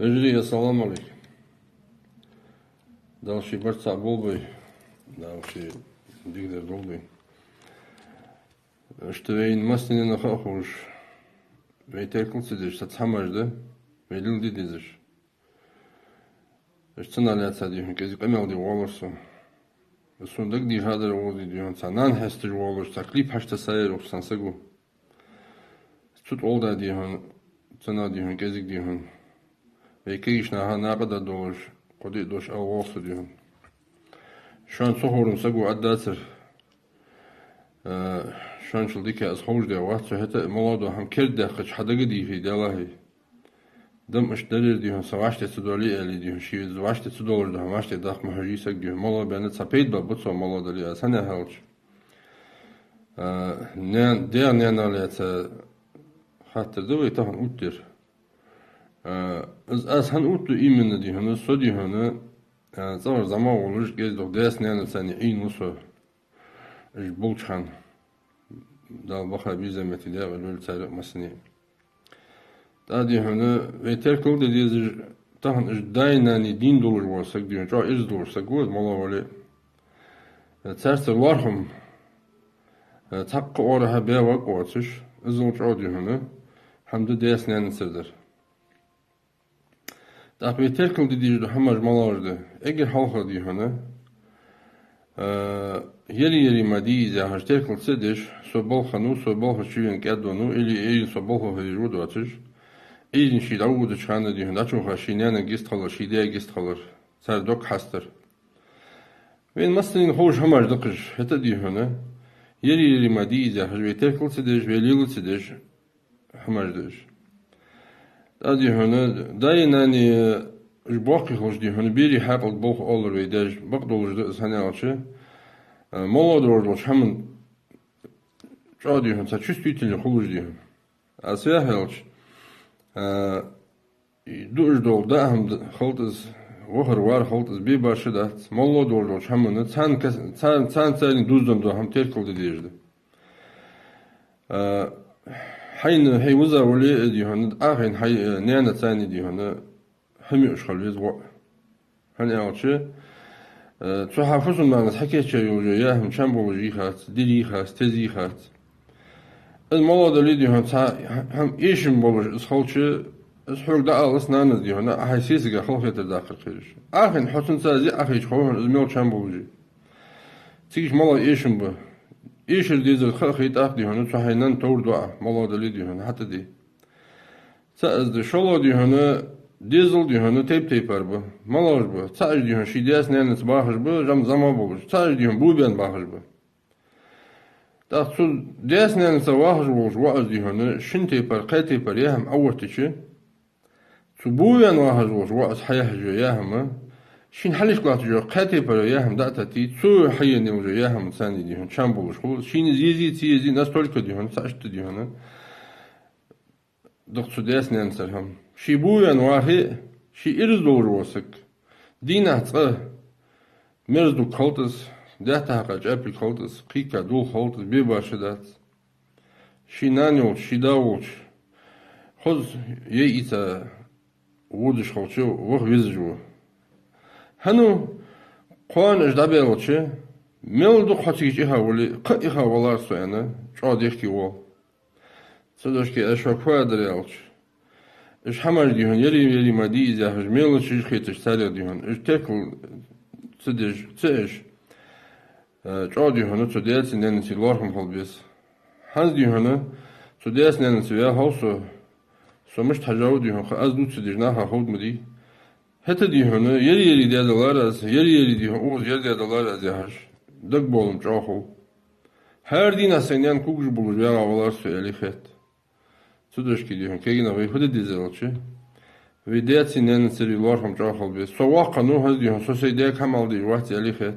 Ejri, assalamu alaikum. Další barca bolby, další digder dolby. Števein masnine na khakhush. Veyter kultsidish tatsamardı. Velil didizish. Eshtan alyatsa diyun kezi qameldi wolursu. Sundak di hadar woldi diyun sanan hester wolur taklif hashta sayr uksansagu. Tut olda diyun sana diyun kezik diyun. Ve keyişna ne kadar doğur, kodi doş avvalsı diyor. Şu an sohorumsa bu addatır. Şu an şuldaki az hoş diyor. Vahtı hete molado ham kerde kaç hadaga diye delahi. Dım işlerir diyor. Savaşta tudoli eli diyor. Şi savaşta tudolur da savaşta dak mahrisak diyor. Mola beni sapeyt ba butso mola dali asane halç. Ne analyatsa hatta ve tahan uttir. Az han uttu imen diyor. So diyor. Zaman olur gezdik dersine seni iyi nasıl bulçan da bakar bir zemeti de öyle çare masni da diyor ve terkol dediği tahın daynani din dolur varsa diyor çok iz dolursa good mola öyle terse varhum takkı oraha be vak ortış izol çok diyor hamdı dersine sırdır. Da ve terkol dediği hamar malardı eğer halka diyor yeri madize hashter konsedesh sobol khanu sobol hashuyun kadonu ili sobol hajrudu atış ilin şidavudu çanı diyor da çok haşinene gist kalır şideye gist kalır serdok hastır ve maslin hoş hamardıkış heta diyor yeri madize hashter konsedesh ve lilu sedesh hamardıkış da diyor dayanani باقي خوش دي هن بيري حق البوخ أولر ويداج بقدر جد سنة عشة مالا دور باش همن شو دي هن ساتشوس تيتل خوش دي هن أسيا هالش دوش دول ده هم خلطز وخر وار خلطز بي باش ده مالا دور باش همن تان سالين دوزدن دو هم تيركل ديجده حين هي وزا ولي دي هن آخر هي نانا ثاني دي هن هم يشغل بيزوا هني أوشي تحافظون معنا حكيت شيء وجايه هم شامبو جيخات ديري خاص تزي خاص الموضوع اللي دي هم إيشم بولش إسخالشي إسحوق ده ألس نانز دي هنا أحسيس جا خلق يتداخل خيرش آخر حسن سازي آخر يشخوهن إزميل شامبو جي تيجي موضوع إيشم به إيش الديزل خلق يتأخ دي هنا تحينان تور دعاء موضوع اللي دي هنا حتى دي سأز دي شلو دي هنا Dizel diyor, teyp bu. Malaj bu. Sadece diyor, şiddet neyin bahar bu, zaman bulur. Sadece diyor, bu ben bahar bu. Da su ders neyin bahar bulur, vaaz diyor, şin teyper, kay teyper ya hem avurtiçi. Su bu ben bahar bulur, vaaz hayah ya hem. Şin haliş klatıyor, kay teyper ya hem da tati. Su hayya ne oluyor ya hem sen diyor, çam bulur. Şin zizi настолько diyor, saçtı diyor. Doktor ders neyin serham. شي بوين واهي شي إرزدور وسك دينا تصه مرزدو كولتس دهتا قاج أبل كولتس قيكا دول كولتس بيباشدات شي نانيوش شي داوش خذ يئتا وودش خلشو وخ ويزجو هنو قوان اجدابيلوشي ملدو خاتيج إها ولي قئها والارسو أنا شو ديخكي وول صدوشكي أشوا كوادريالش إيش حمر ديهن يلي مادي إذا هجميل شيء خيتش سالي ديهن إيش تاكل تدج تاش جا ديهن تديات سنين سيلارهم خلبيس هز ديهن تديات سنين سويا هالسو سمش تجاو ديهن خاز دوت تدج ناها خود مدي هتا ديهن يلي ديادلار از يلي ديهن أوز يلي ديادلار از يهش دق بولم جاهو her din asenen kukuş bulur ya havalar söyleli fet Судочки дихан кегина вей худе дизелчи. Видеаци нен серилар хам жахал бе. Сова кану хаз дихан сосейде камал ди вахти алихет.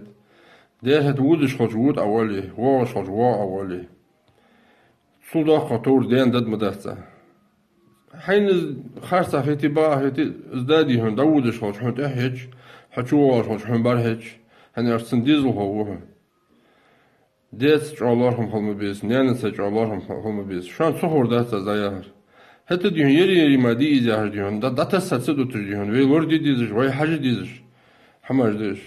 Дер хет вудиш хоч вуд авали, ваш хоч ва авали. Сулда хатур ден дад мадатса. حين خارسة هتي با هتي ازدادي هن داودش хоч хот هج. حچو хоч хм бар هج. هن ارسن ديزل هو. Ders çağlarım halmı biz, neyse çağlarım halmı biz. Şu an çok orada zayar. Hatta diyorsun yeri ma diyeceğiz diyorsun. Da data satsa dotur diyorsun. Ve lor diyeceğiz. Ve hacı diyeceğiz. Hamar diyor.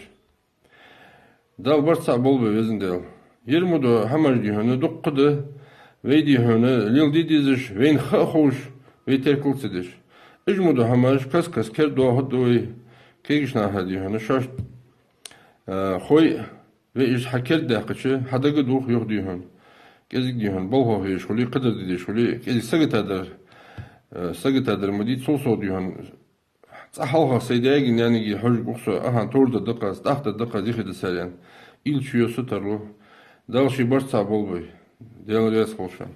Dal barsa bol be vezin del. Yer mudu hamar diyorsun. Dokkudu. Ve diyorsun. Lil diyeceğiz. Ve hoş. Ve terkulsidir. İcmudu hamar kas ker doğu doy. Kegişna ha diyorsun. Şaş. Hoy. Ve iş haker dağıçı. Hadağı doğu yok diyorsun. Gezik diyorsun. Bol ho şuli kadar dedi şuli. Gezik sagıtadır mı dit sol diyorsun. Halka seydegin yani ki hoş buksa aha torda dıkas tahta dıkas yıkıdı seren. İl çüyosu tarlu. Dalşı barsa bol boy. Değerli res kolşan.